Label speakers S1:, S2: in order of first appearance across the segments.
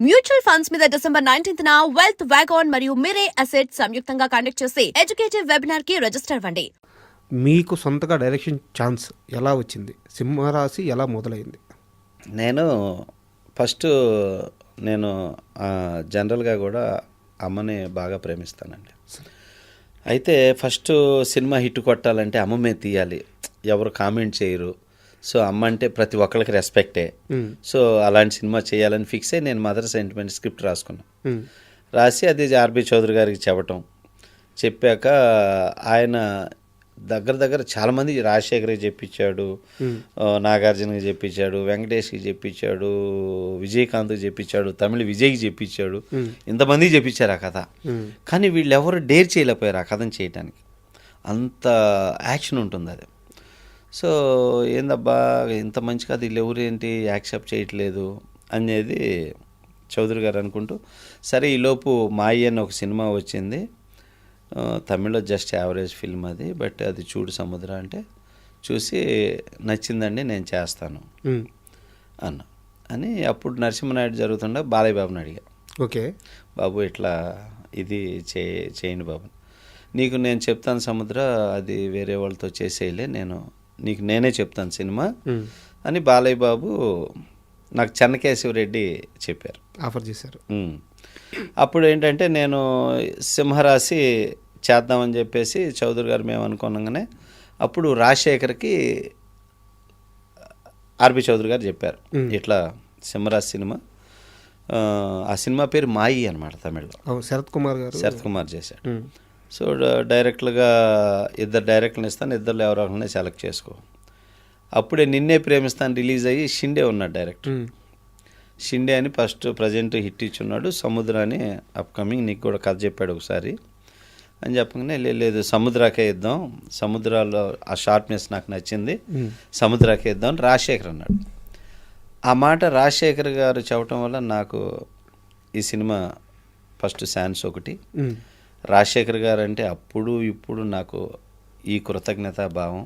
S1: Mutual funds మీద December 19న wealth వ్యాగాన్ మరియు మిరే assets సంయుక్తంగా కండక్ట్ చేసే ఎడ్యుకేటివ్ వెబినార్ కి రిజిస్టర్ అవ్వండి.
S2: మీకు సొంతగా డైరెక్షన్ ఛాన్స్ ఎలా వచ్చింది? సింహరాశి ఎలా మొదలైంది?
S3: నేను ఫస్ట్ నేను జనరల్గా కూడా అమ్మని బాగా ప్రేమిస్తానండి. అయితే ఫస్ట్ సినిమా హిట్ కొట్టాలంటే అమ్మమే తీయాలి, ఎవరు కామెంట్ చేయరు. సో అమ్మ అంటే ప్రతి ఒక్కరికి రెస్పెక్టే. సో అలాంటి సినిమా చేయాలని ఫిక్స్ అయ్యి నేను మదర్ సెంటిమెంట్ స్క్రిప్ట్ రాసుకున్నాను. రాసి అది ఆర్బి చౌదరి గారికి చెప్పాక ఆయన దగ్గర చాలామంది, రాజశేఖర్కి చెప్పించాడు, నాగార్జునకి చెప్పించాడు, వెంకటేష్కి చెప్పించాడు, విజయకాంత్కి చెప్పించాడు, తమిళ విజయ్కి చెప్పించాడు, ఇంతమందికి చెప్పించారు ఆ కథ. కానీ వీళ్ళెవరు డేర్ చేయలేకపోయారు ఆ కథను చేయడానికి. అంత యాక్షన్ ఉంటుంది అది. సో ఏందబ్బా ఇంత మంచి కథ వీళ్ళు ఎవరేంటి యాక్సెప్ట్ చేయట్లేదు అనేది చౌదరి గారు అనుకుంటూ, సరే ఈలోపు మాయి అని ఒక సినిమా వచ్చింది, తమిళ్లో జస్ట్ యావరేజ్ ఫిల్మ్ అది, బట్ అది చూడు సముద్ర అంటే చూసి నచ్చిందండి నేను చేస్తాను అని అప్పుడు నరసింహనాయుడు జరుగుతుండే బాలయ్య బాబుని అడిగా.
S2: ఓకే
S3: బాబు ఇట్లా ఇది చేయండి బాబు, నీకు నేను చెప్తాను సముద్ర, అది వేరే వాళ్ళతో చేసేయలే, నేనే చెప్తాను సినిమా అని బాలయ్య బాబు నాకు చెన్నకేశవరెడ్డి చెప్పారు,
S2: ఆఫర్ చేశారు.
S3: అప్పుడు ఏంటంటే నేను సింహరాశి చేద్దామని చెప్పేసి చౌదరి గారు మేము అనుకున్నాగానే అప్పుడు రాజశేఖర్కి ఆర్బి చౌదరి గారు చెప్పారు ఇట్లా సింహరాశి సినిమా, ఆ సినిమా పేరు మాయి అనమాట, తమిళ్లో
S2: శరత్ కుమార్
S3: చేశాడు. సో డైరెక్ట్గా ఇద్దరు డైరెక్టర్ని ఇస్తాను, ఇద్దరు ఎవరో ఒకరిని సెలెక్ట్ చేసుకో. అప్పుడే నిన్నే ప్రేమిస్తాను రిలీజ్ అయ్యి షిండే ఉన్నాడు డైరెక్టర్. షిండే అని ఫస్ట్ ప్రజెంట్ హిట్ ఇచ్చున్నాడు. సముద్ర అని అప్కమింగ్, నీకు కూడా కథ చెప్పాడు ఒకసారి అని చెప్పగానే లేదు సముద్రాకే ఇద్దాం, సముద్రాలో ఆ షార్ప్నెస్ నాకు నచ్చింది, సముద్రాకే ఇద్దాం అని రాజశేఖర్ అన్నాడు. ఆ మాట రాజశేఖర్ గారు చెప్పడం వల్ల నాకు ఈ సినిమా ఫస్ట్ ఛాన్స్ ఒకటి. రాజశేఖర్ గారు అంటే అప్పుడు ఇప్పుడు నాకు ఈ కృతజ్ఞతా భావం.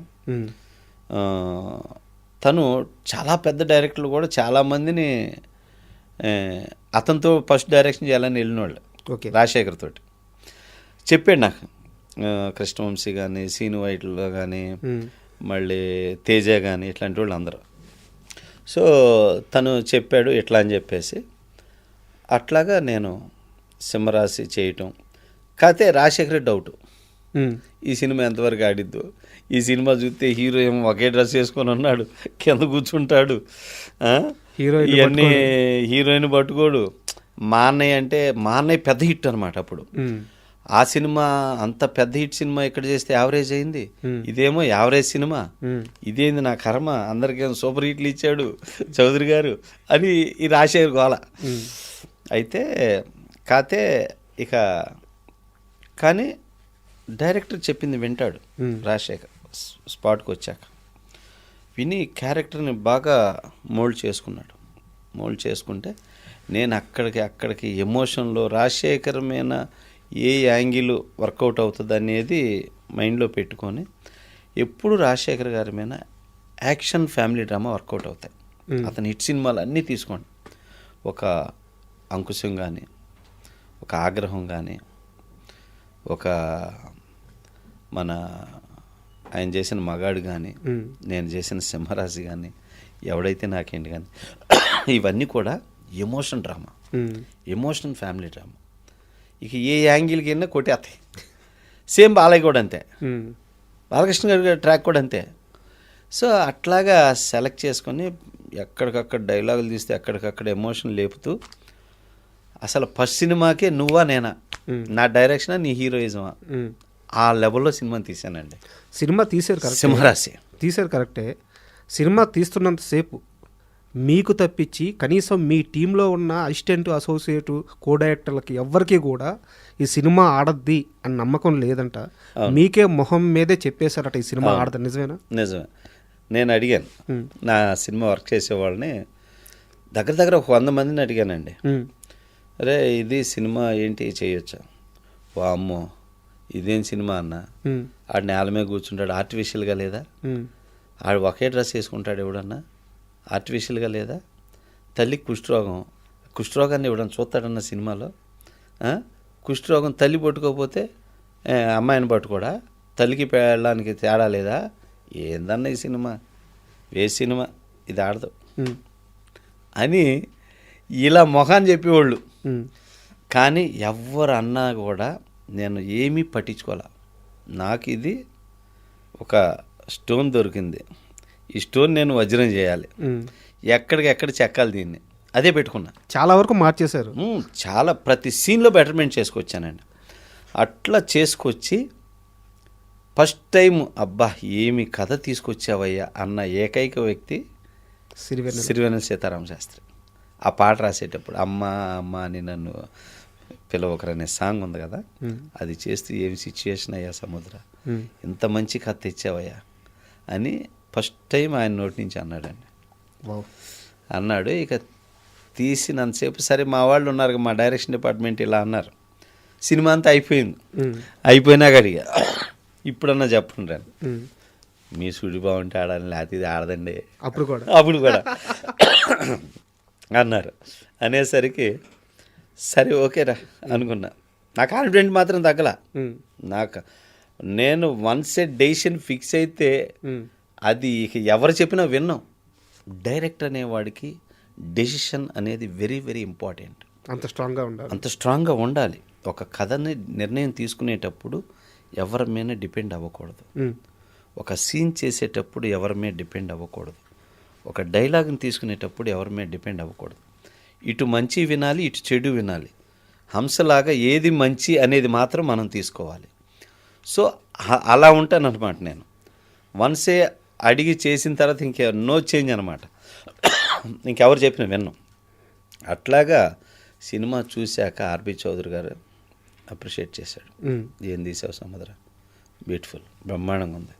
S3: తను చాలా పెద్ద డైరెక్టర్లు కూడా చాలామందిని అతనితో ఫస్ట్ డైరెక్షన్ చేయాలని వెళ్ళినోళ్ళు రాజశేఖర్ తోటి చెప్పాడు నాకు. కృష్ణవంశీ కానీ, సీను వైట్లో కానీ, మళ్ళీ తేజ కానీ, ఇట్లాంటి వాళ్ళు అందరూ. సో తను చెప్పాడు ఇట్లా అని చెప్పేసి అట్లాగా నేను సింహరాశి చేయటం. కాకపోతే రాజశేఖర్ డౌట్, ఈ సినిమా ఎంతవరకు ఆడిద్దు, ఈ సినిమా చూస్తే హీరో ఏమో ఒకే డ్రెస్ వేసుకొని ఉన్నాడు, కింద కూర్చుంటాడు, ఇవన్నీ హీరోయిన్ పట్టుకోడు. మా అన్నయ్య పెద్ద హిట్ అనమాట అప్పుడు. ఆ సినిమా అంత పెద్ద హిట్ సినిమా ఇక్కడ చేస్తే యావరేజ్ అయింది, ఇదేమో యావరేజ్ సినిమా, ఇదేంది నా కర్మ, అందరికేమో సూపర్ హిట్లు ఇచ్చాడు చౌదరి గారు అని ఈ రాజశేఖర్ గోల. అయితే కాతే ఇక కానీ డైరెక్టర్ చెప్పింది వింటాడు రాజశేఖర్. స్పాట్కి వచ్చాక విని క్యారెక్టర్ని బాగా మోల్డ్ చేసుకుంటే నేను అక్కడికి ఎమోషన్లో రాజశేఖర్ మీద ఏ యాంగిల్ వర్కౌట్ అవుతుంది అనేది మైండ్లో పెట్టుకొని ఎప్పుడు రాజశేఖర్ గారి మీద యాక్షన్ ఫ్యామిలీ డ్రామా వర్కౌట్ అవుతాయి. అతని హిట్ సినిమాలు అన్నీ తీసుకోండి, ఒక అంకుశం కానీ, ఒక ఆగ్రహం కానీ, ఒక మన ఆయన చేసిన మగాడు కానీ, నేను చేసిన సింహరాశి కానీ, ఎవడైతే నాకేంటి కానీ, ఇవన్నీ కూడా emotion drama, emotional family drama. ఇక ఏ యాంగిల్కి వెళ్ళినా కొట్టేస్తాయి. సేమ్ బాలయ్య కూడా అంతే, బాలకృష్ణ గారి ట్రాక్ కూడా అంతే. సో అట్లాగా సెలెక్ట్ చేసుకొని ఎక్కడికక్కడ డైలాగులు తీస్తే ఎక్కడికక్కడ ఎమోషన్ లేపుతూ అసలు ఫస్ట్ సినిమాకే నువ్వా నేనా, నా డైరెక్షనా నీ హీరోయిజమా, ఆ లెవెల్లో సినిమాని తీశానండి.
S2: సినిమా తీశారు కరెక్ట్,
S3: సింహరాశి తీశారు
S2: కరెక్టే. సినిమా తీస్తున్నంతసేపు మీకు తప్పించి కనీసం మీ టీంలో ఉన్న అసిస్టెంట్, అసోసియేట్, కో డైరెక్టర్లకి ఎవ్వరికి కూడా ఈ సినిమా ఆడద్ది అని నమ్మకం లేదంట. మీకే మొహం మీదే చెప్పేశారట ఈ సినిమా ఆడదు. నిజమేనా?
S3: నిజమే. నేను అడిగాను నా సినిమా వర్క్ చేసేవాళ్ళని, దగ్గర ఒక 100 మందిని అడిగానండి. అరే ఇది సినిమా ఏంటి చేయొచ్చా? వామ్మో ఇదేం సినిమా అన్న, ఆడు నేల మీద కూర్చుంటాడు ఆర్టిఫిషియల్గా లేదా, ఆడు ఒకే డ్రెస్ వేసుకుంటాడు ఎవడన్నా ఆర్టిఫిషియల్గా లేదా, తల్లికి కుష్ఠరోగం కుష్ఠరోగాన్ని ఇవ్వడం చూస్తాడన్న సినిమాలో కుష్ఠరోగం తల్లి పట్టుకోకపోతే అమ్మాయిని పట్టుకోడా, తల్లికి పెళ్ళడానికి తేడా లేదా, ఏందన్న ఈ సినిమా, సినిమా ఇది ఆడదు అని ఇలా మొహాన్ని చెప్పేవాళ్ళు. కానీ ఎవరు అన్నా కూడా నేను ఏమీ పట్టించుకోలే. నాకు ఇది ఒక స్టోన్ దొరికింది, ఈ స్టోన్ నేను వజ్రం చేయాలి, ఎక్కడికెక్కడ చెక్కాలి, దీన్ని అదే పెట్టుకున్నా.
S2: చాలా వరకు మార్చేశారు.
S3: చాలా ప్రతి సీన్లో బెటర్మెంట్ చేసుకొచ్చానండి. అట్లా చేసుకొచ్చి ఫస్ట్ టైం అబ్బా ఏమి కథ తీసుకొచ్చావయ్యా అన్న ఏకైక వ్యక్తి సిరివెన్నెల సీతారామ శాస్త్రి. ఆ పాట రాసేటప్పుడు అమ్మ అమ్మ అని నన్ను పిలవకరనే సాంగ్ ఉంది కదా, అది చేస్తూ ఏమి సిచ్యుయేషన్ అయ్యా సముద్ర, ఇంత మంచి కథ తెచ్చావయ్యా అని ఫస్ట్ టైం ఆయన నోటి నుంచి అన్నాడండి. అన్నాడు. ఇక తీసినంతసేపు సరే మా వాళ్ళు ఉన్నారు, మా డైరెక్షన్ డిపార్ట్మెంట్ ఇలా అన్నారు. సినిమా అంతా అయిపోయింది. అయిపోయినాక అడిగా, ఇప్పుడన్నా చెప్పండి రండి, మీ సుడి బాగుంటే ఆడాలి, లేకపోతే ఇది ఆడదండి అప్పుడు కూడా అన్నారు. అనేసరికి సరే ఓకేరా అనుకున్నా. నా కాన్ఫిడెంట్ మాత్రం తగ్గల. నేను వన్స్ ఏ డెసిషన్ ఫిక్స్ అయితే అది ఎవరు చెప్పినా విన్నాం. డైరెక్టర్ అనేవాడికి డెసిషన్ అనేది వెరీ వెరీ ఇంపార్టెంట్. అంత స్ట్రాంగ్గా ఉండాలి. ఒక కథని నిర్ణయం తీసుకునేటప్పుడు ఎవరి మీద డిపెండ్ అవ్వకూడదు. ఒక సీన్ చేసేటప్పుడు ఎవరి మీద డిపెండ్ అవ్వకూడదు. ఒక డైలాగ్ని తీసుకునేటప్పుడు ఎవరి మీద డిపెండ్ అవ్వకూడదు. ఇటు మంచి వినాలి, ఇటు చెడు వినాలి. హంసలాగా ఏది మంచి అనేది మాత్రం మనం తీసుకోవాలి. సో అలా ఉంటాను అనమాట నేను. వన్సే అడిగి చేసిన తర్వాత నో చేంజ్ అనమాట. ఇంకెవరు చెప్పిన విన్నాం. అట్లాగా సినిమా చూశాక ఆర్బి చౌదరి గారు అప్రిషియేట్ చేశాడు. ఏం తీసావు సముద్ర, బ్యూటిఫుల్, బ్రహ్మాండంగా ఉంది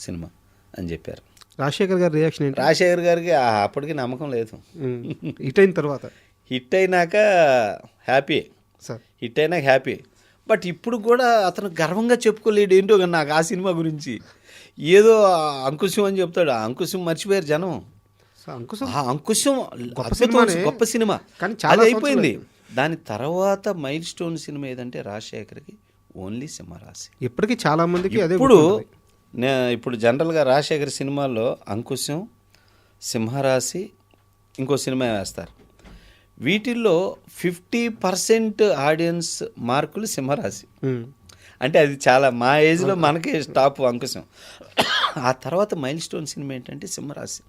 S3: సినిమా అని చెప్పారు.
S2: రాజశేఖర్ గారి రియాక్షన్ ఏంటి?
S3: రాజశేఖర్ గారికి అప్పటికి నమ్మకం లేదు.
S2: హిట్ అయిన తర్వాత
S3: హిట్ అయినాక హ్యాపీ, హిట్ అయినాక హ్యాపీ. బట్ ఇప్పుడు కూడా అతను గర్వంగా చెప్పుకోలేడు. ఏంటో కానీ నాకు ఆ సినిమా గురించి ఏదో అంకుశం అని చెప్తాడు. ఆ అంకుశం మర్చిపోయారు జనం. అంకుశం గొప్ప సినిమా కానీ చాలా అయిపోయింది. దాని తర్వాత మైల్ స్టోన్ సినిమా ఏదంటే రాజశేఖర్కి ఓన్లీ సింహరాశి. ఇప్పటికీ చాలా మందికి అదే. ఇప్పుడు జనరల్గా రాజశేఖర్ సినిమాల్లో అంకుశం, సింహరాశి, ఇంకో సినిమా వేస్తారు. వీటిల్లో 50% ఆడియన్స్ మార్కులు సింహరాశి. అంటే అది చాలా మా ఏజ్లో మనకే టాప్ అంకుశం. ఆ తర్వాత మైల్ స్టోన్ సినిమా ఏంటంటే సింహరాశి.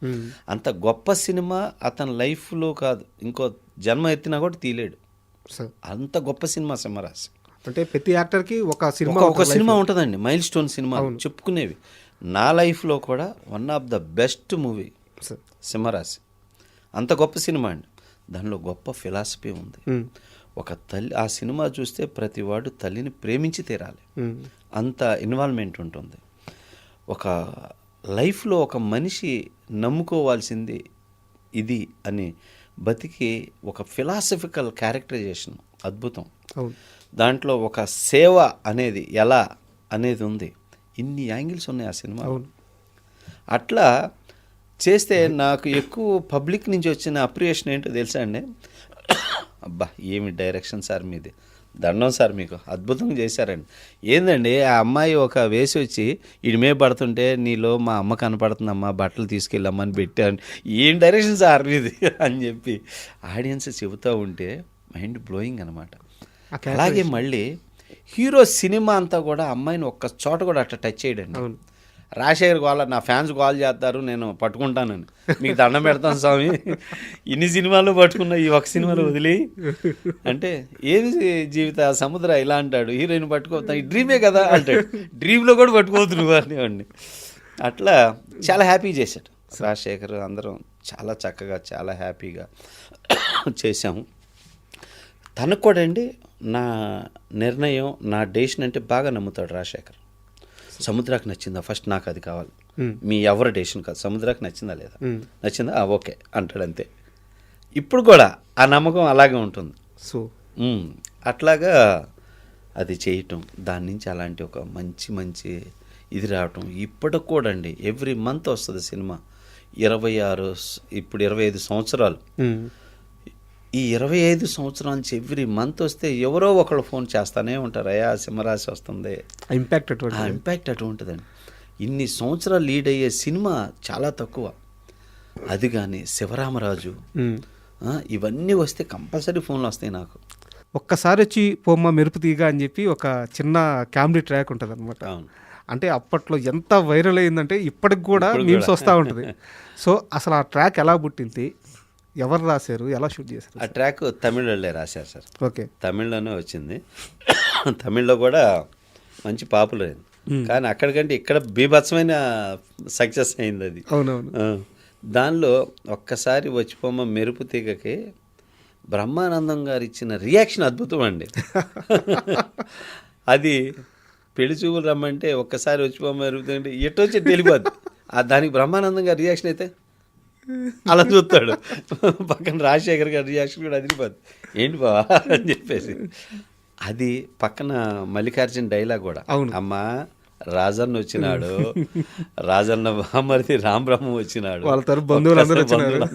S3: అంత గొప్ప సినిమా అతని లైఫ్లో కాదు, ఇంకో జన్మ ఎత్తినా కూడా తీయలేడు. అంత గొప్ప సినిమా సింహరాశి.
S2: అంటే ప్రతి యాక్టర్కి ఒక
S3: సినిమా ఉంటుందండి. మైల్ స్టోన్ సినిమా చెప్పుకునేవి. నా లైఫ్లో కూడా one of the best movie Simharasi. అంత గొప్ప సినిమా అండి. దానిలో గొప్ప ఫిలాసఫీ ఉంది. ఒక తల్లి, ఆ సినిమా చూస్తే ప్రతివాడు తల్లిని ప్రేమించి తీరాలి, అంత ఇన్వాల్వ్మెంట్ ఉంటుంది. ఒక లైఫ్లో ఒక మనిషి నమ్ముకోవాల్సింది ఇది అని బతికి ఒక ఫిలాసఫికల్ క్యారెక్టరైజేషన్ అద్భుతం. దాంట్లో ఒక సేవ అనేది ఎలా అనేది ఉంది. ఇన్ని యాంగిల్స్ ఉన్నాయి ఆ సినిమా. అట్లా చేస్తే నాకు ఎక్కువ పబ్లిక్ నుంచి వచ్చిన అప్రియేషన్ ఏంటో తెలుసా అండి? అబ్బా ఏమి డైరెక్షన్ సార్ మీది, దండం సార్, మీకు అద్భుతంగా చేశారండి. ఏందండి ఆ అమ్మాయి ఒక వేసి వచ్చి ఇడిమే పడుతుంటే నీలో మా అమ్మ కనపడుతుందమ్మా, బట్టలు తీసుకెళ్ళమ్మా అని పెట్టాను. ఏం డైరెక్షన్ సార్ మీది అని చెప్పి ఆడియన్స్ చెబుతూ ఉంటే మైండ్ బ్లోయింగ్ అనమాట. అలాగే మళ్ళీ హీరో సినిమా అంతా కూడా అమ్మాయిని ఒక్క చోట కూడా అట్లా టచ్ చేయడండి. రాజశేఖర్ గోళ, నా ఫ్యాన్స్ గోల్ చేస్తారు, నేను పట్టుకుంటానని. మీకు దండం పెడతాను స్వామి, ఇన్ని సినిమాలు పట్టుకున్నా ఈ ఒక సినిమాలో వదిలి అంటే ఏది జీవిత సముద్ర ఇలా అంటాడు. హీరోయిన్ పట్టుకోతా, ఈ డ్రీమే కదా అంటాడు. డ్రీమ్లో కూడా పట్టుకోవద్దు నువ్వు అనేవాడిని. అట్లా చాలా హ్యాపీ చేశాడు రాజశేఖర్. అందరం చాలా చక్కగా చాలా హ్యాపీగా చేశాము. తనకు కూడా అండి నా నిర్ణయం, నా డెసిషన్ అంటే బాగా నమ్ముతాడు రాజశేఖర్. సముద్రాకి నచ్చిందా ఫస్ట్, నాకు అది కావాలి, మీ ఎవరి డెసిషన్ కాదు, సముద్రాకి నచ్చిందా లేదా, నచ్చిందా ఓకే అంటాడు అంతే. ఇప్పుడు కూడా ఆ నమ్మకం అలాగే ఉంటుంది. సో అట్లాగా అది చేయటం, దాని నుంచి అలాంటి ఒక మంచి ఇది రావటం. ఇప్పటికి కూడా అండి ఎవ్రీ మంత్ వస్తుంది సినిమా. 26, ఇప్పుడు 25 సంవత్సరాలు ఈ 25 సంవత్సరాల నుంచి ఎవ్రీ మంత్ వస్తే ఎవరో ఒకళ్ళు ఫోన్ చేస్తానే ఉంటారు, అయ్యా సింహరాశి వస్తుంది.
S2: ఇంపాక్ట్
S3: ఆ ఇంపాక్ట్ అటువంటిదండి. ఇన్ని సంవత్సరాలు లీడ్ అయ్యే సినిమా చాలా తక్కువ. అది కానీ శివరామరాజు ఇవన్నీ వస్తే కంపల్సరీ ఫోన్లు వస్తాయి నాకు.
S2: ఒక్కసారి వచ్చి పోమ్మ మెరుపు తీగ అని చెప్పి ఒక చిన్న కామెడీ ట్రాక్ ఉంటుంది అనమాట. అంటే అప్పట్లో ఎంత వైరల్ అయిందంటే ఇప్పటికి కూడా మీమ్స్ వస్తూ ఉంటుంది. సో అసలు ఆ ట్రాక్ ఎలా పుట్టింది, ఎవరు రాశారు, ఎలా షూట్ చేశారు?
S3: ఆ ట్రాక్ తమిళలో రాశారు సార్.
S2: ఓకే,
S3: తమిళ్లోనే వచ్చింది. తమిళ్లో కూడా మంచి పాపులర్ అయింది. కానీ అక్కడికంటే ఇక్కడ బీభత్సమైన సక్సెస్ అయింది అది.
S2: అవునవును.
S3: దానిలో ఒక్కసారి వచ్చిపోమ్మ మెరుపు తీగకి బ్రహ్మానందం గారు ఇచ్చిన రియాక్షన్ అద్భుతం అండి. అది పెళ్లి చూపులు రమ్మంటే ఒక్కసారి వచ్చిపోమ్మ మెరుపు తీగంటే ఎటొచ్చి తెలియదు. దానికి బ్రహ్మానందం గారి రియాక్షన్ అయితే అలా చూస్తాడు. పక్కన రాజశేఖర్ గారి రియాక్షన్ కూడా అదిరిపోద్ది, ఏంటి బావా అని చెప్పేసి. అది పక్కన మల్లికార్జున డైలాగ్ కూడా, అమ్మా రాజన్న వచ్చినాడు, రాజన్న బామర్ది రామబ్రహ్మ వచ్చినాడు,
S2: వాళ్ళ తరపు బంధువులు అందరూ వచ్చినారు.